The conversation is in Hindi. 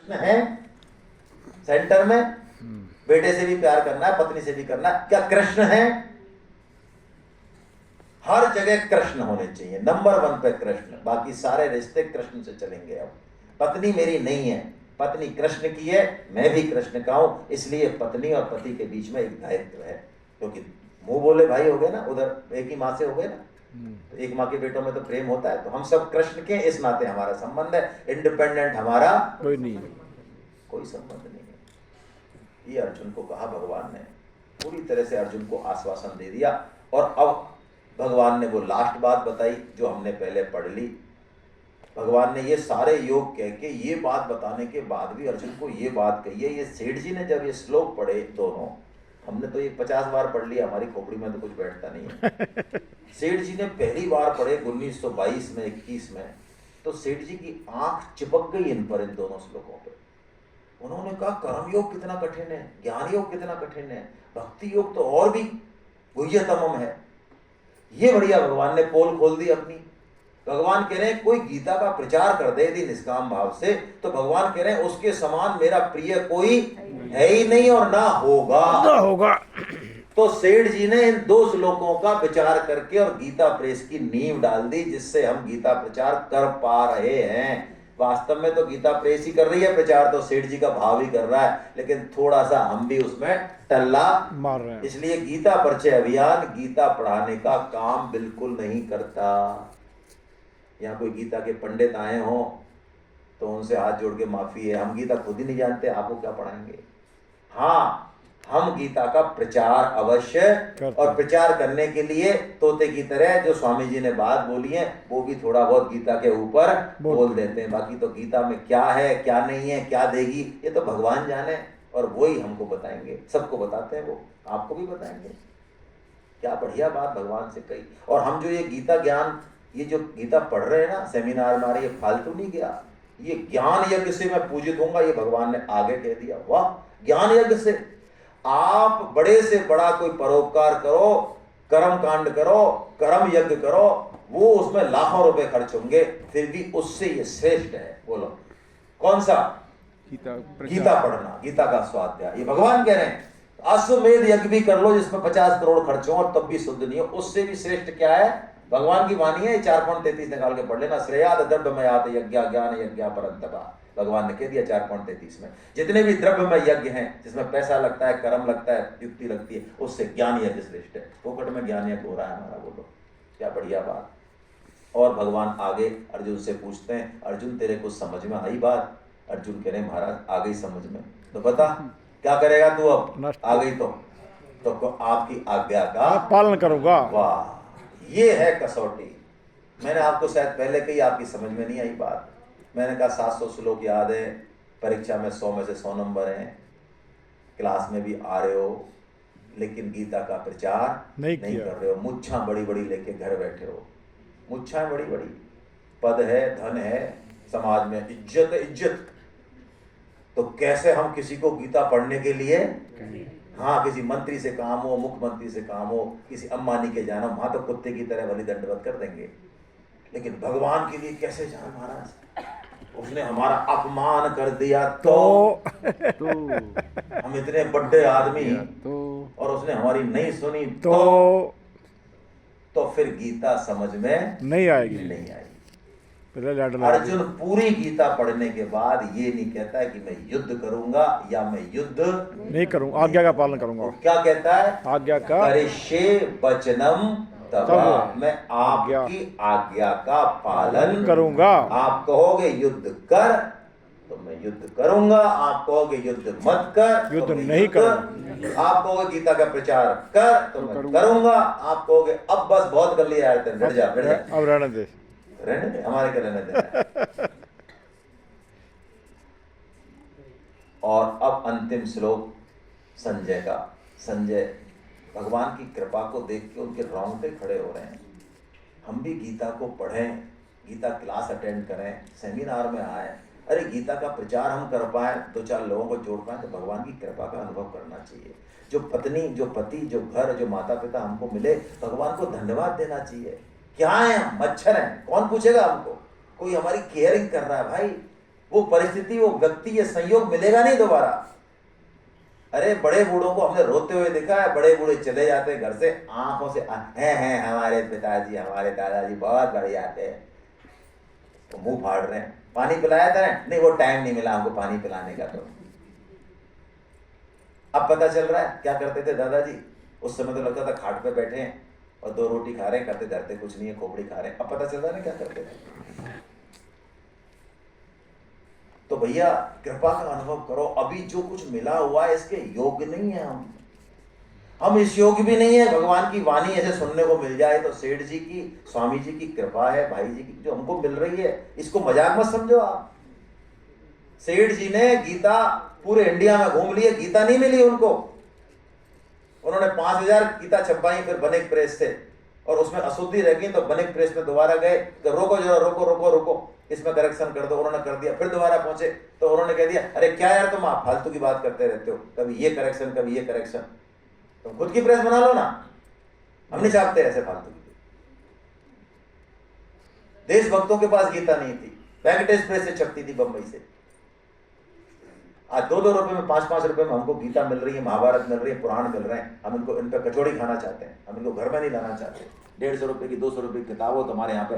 कृष्ण है सेंटर में, बेटे से भी प्यार करना है, पत्नी से भी करना है, क्या कृष्ण है? हर जगह कृष्ण होने चाहिए, नंबर 1 पे कृष्ण, बाकी सारे रिश्ते कृष्ण से चलेंगे। अब पत्नी मेरी नहीं है, पत्नी कृष्ण की है, मैं भी कृष्ण का हूं, इसलिए पत्नी और पति के बीच में एक दायित्व है, क्योंकि मुंह बोले भाई हो गए ना, उधर एक ही माँ से हो गए ना, तो एक माँ के बेटों में तो प्रेम होता है, तो हम सब कृष्ण के, इस नाते हमारा संबंध है, इंडिपेंडेंट हमारा कोई नहीं, कोई संबंध नहीं है। ये अर्जुन को कहा भगवान ने, पूरी तरह से अर्जुन को आश्वासन दे दिया। और अब भगवान ने वो लास्ट बात बताई जो हमने पहले पढ़ ली। भगवान ने ये सारे योग कह के, ये बात बताने के बाद भी अर्जुन को ये बात कही है। ये सेठ जी ने जब ये श्लोक पढ़े दोनों, हमने तो ये 50 बार पढ़ लिया, हमारी खोपड़ी में तो कुछ बैठता नहीं है। सेठ जी ने पहली बार पढ़े 1922 में 21 में, तो सेठ जी की आंख चिपक गई इन पर, इन दोनों श्लोकों पर। उन्होंने कहा कर्म योग कितना कठिन है, ज्ञान योग कितना कठिन है, भक्ति योग तो और भी गुह्यतमम है। ये बढ़िया भगवान ने पोल खोल दी अपनी। भगवान कह रहे हैं कोई गीता का प्रचार कर दे यदि निष्काम भाव से, तो भगवान कह रहे हैं उसके समान मेरा प्रिय कोई है ही नहीं और ना होगा। तो सेठ जी ने इन 2 श्लोकों का विचार करके और गीता प्रेस की नींव डाल दी, जिससे हम गीता प्रचार कर पा रहे हैं। वास्तव में तो गीता प्रेस ही कर रही है प्रचार, तो सेठ जी का भाव ही कर रहा है, लेकिन थोड़ा सा हम भी उसमें टल्ला मार रहे हैं। इसलिए गीता परिचय अभियान गीता पढ़ाने का काम बिल्कुल नहीं करता। यहाँ कोई गीता के पंडित आए हों तो उनसे हाथ जोड़ के माफी है, हम गीता खुद ही नहीं जानते, आपको क्या पढ़ाएंगे। हाँ, हम गीता का प्रचार अवश्य, और प्रचार करने के लिए तोते की तरह जो स्वामी जी ने बात बोली है वो भी थोड़ा बहुत गीता के ऊपर बोल देते हैं। बाकी तो गीता में क्या है क्या नहीं है, क्या देगी, ये तो भगवान जाने, और वही हमको बताएंगे। सबको बताते हैं वो, आपको भी बताएंगे। क्या बढ़िया बात भगवान से कही। और हम जो ये गीता ज्ञान, ये जो गीता पढ़ रहे हैं ना सेमिनार में, ये फालतू नहीं गया, ये ज्ञान यज्ञ से मैं पूजित होऊंगा, ये भगवान ने आगे कह दिया। वाह, ज्ञान यज्ञ से आप बड़े से बड़ा कोई परोपकार करो, कर्म कांड करो, कर्म यज्ञ करो, वो उसमें लाखों रुपए खर्च होंगे, फिर भी उससे ये श्रेष्ठ है। बोलो कौन सा? गीता पढ़ना, गीता का स्वाध्याय। ये भगवान कह रहे हैं अश्वमेध यज्ञ भी कर लो जिसमें 50 करोड़ खर्च हो और तब भी शुद्ध नहीं हो, उससे भी श्रेष्ठ क्या है? भगवान की वाणी है, 4.33 निकाल के पढ़ लेना। श्रेयाद द्रव्यमयात यज्ञ ज्ञान यज्ञ परंतपा, भगवान ने कह दिया 4.33 में। जितने भी द्रव्यमय यज्ञ हैं जिसमें पैसा लगता है, कर्म लगता है, युक्ति लगती है, उससे ज्ञान यज्ञ श्रेष्ठ है। फोकट में ज्ञान यज्ञ हो रहा है हमारा। बोलो क्या बढ़िया बात। और भगवान आगे अर्जुन से पूछते हैं, अर्जुन तेरे को समझ में आई बात? अर्जुन कह रहे महाराज आ गई समझ में, तो बता क्या करेगा तू अब? आ गई तो आपकी आज्ञा का पालन करूंगा। वाह, ये है कसौटी। मैंने आपको शायद पहले कही, आपकी समझ में नहीं आई बात। मैंने कहा 700 श्लोक याद है, परीक्षा में 100 में से 100 नंबर हैं, क्लास में भी आ रहे हो, लेकिन गीता का प्रचार नहीं कर रहे हो। मुच्छा बड़ी बड़ी लेके घर बैठे हो, मुच्छा बड़ी बड़ी, पद है, धन है, समाज में इज्जत है, इज्जत। तो कैसे हम किसी को गीता पढ़ने के लिए, हाँ किसी मंत्री से काम हो, मुख्यमंत्री से काम हो, किसी अंबानी के जाना, वहां तो कुत्ते की तरह बलि दंडवत कर देंगे, लेकिन भगवान के लिए कैसे जाए महाराज? उसने हमारा अपमान कर दिया तो हम इतने बड़े आदमी, और उसने हमारी नहीं सुनी तो फिर गीता समझ में नहीं आएगी। अर्जुन पूरी गीता पढ़ने के बाद ये नहीं कहता है कि मैं युद्ध करूंगा या मैं युद्ध नहीं करूंगा, आज्ञा का पालन करूंगा। क्या कहता है? आज्ञा का करिष्ये वचनम तब, मैं आपकी आज्ञा का पालन करूंगा। आप कहोगे युद्ध कर तो मैं युद्ध करूंगा, आप कहोगे युद्ध मत कर, युद्ध तो मैं नहीं करूंगा। आप कहोगे गीता का प्रचार कर तो मैं करूंगा, आप कहोगे अब बस बहुत कर लिया है, हट जा अब रहने दे, रहने दे, हमारे क्या रहने दे। और अब अंतिम श्लोक संजय का। संजय भगवान की कृपा को देख के उनके रोंगटे खड़े हो रहे हैं। हम भी गीता को पढ़ें, गीता क्लास अटेंड करें, सेमिनार में आए, अरे गीता का प्रचार हम कर पाए, 2-4 लोगों को जोड़ पाए, तो भगवान की कृपा का अनुभव करना चाहिए। जो पत्नी, जो पति, जो घर, जो माता पिता हमको मिले, भगवान को धन्यवाद देना चाहिए। क्या है हम? मच्छर हैं, कौन पूछेगा हमको? कोई हमारी केयरिंग कर रहा है भाई, वो परिस्थिति, वो व्यक्ति, ये संयोग मिलेगा नहीं दोबारा। अरे बड़े बूढ़ों को हमने रोते हुए देखा है, बड़े बूढ़े चले जाते हैं घर से, आंखों से हैं हमारे पिताजी, हमारे दादाजी बहुत बढ़िया थे, तो मुंह फाड़ रहे हैं। पानी पिलाया था नहीं, वो टाइम नहीं मिला हमको पानी पिलाने का। तो अब पता चल रहा है क्या करते थे दादाजी। उस समय तो लगता था खाट पे बैठे हैं और 2 रोटी खा रहे हैं, करते धरते कुछ नहीं है, खोपड़ी खा रहे हैं। अब पता चल रहा है ना क्या करते थे। तो भैया कृपा का अनुभव करो। अभी जो कुछ मिला हुआ है इसके योग्य नहीं है हम इस योग्य भी नहीं है। भगवान की वाणी ऐसे सुनने को मिल जाए तो सेठ जी की, स्वामी जी की कृपा है, भाई जी की जो हमको मिल रही है, इसको मजाक मत समझो आप। सेठ जी ने गीता पूरे इंडिया में घूम लिए, गीता नहीं मिली उनको। उन्होंने 5000 गीता छपवाई, फिर बनिक प्रेस से, और उसमें अशुद्धि रह गई तो बनिक प्रेस में दोबारा गए तो रोको जरा, रोको रोको रोको, इसमें करेक्शन कर दो। उन्होंने कर दिया। फिर दोबारा पहुंचे तो उन्होंने कह दिया, अरे क्या यार तुम आप फालतू की बात करते रहते हो, कभी ये करेक्शन कभी ये करेक्शन, तुम खुद की प्रेस बना लो ना, हम नहीं चाहते ऐसे फालतू की। देशभक्तों के पास गीता नहीं थी, वेंकटेश प्रेस से छपती थी बंबई से। आज 2-2 रुपए में, 5-5 रुपए में हमको गीता मिल रही है, महाभारत मिल रही है, पुराण मिल रहे हैं। हम इनको, इन पर कचौड़ी खाना चाहते हैं, हम इनको घर में नहीं लाना चाहते। 150 रुपए की, 200 रुपए की किताब हो तो हमारे यहाँ पे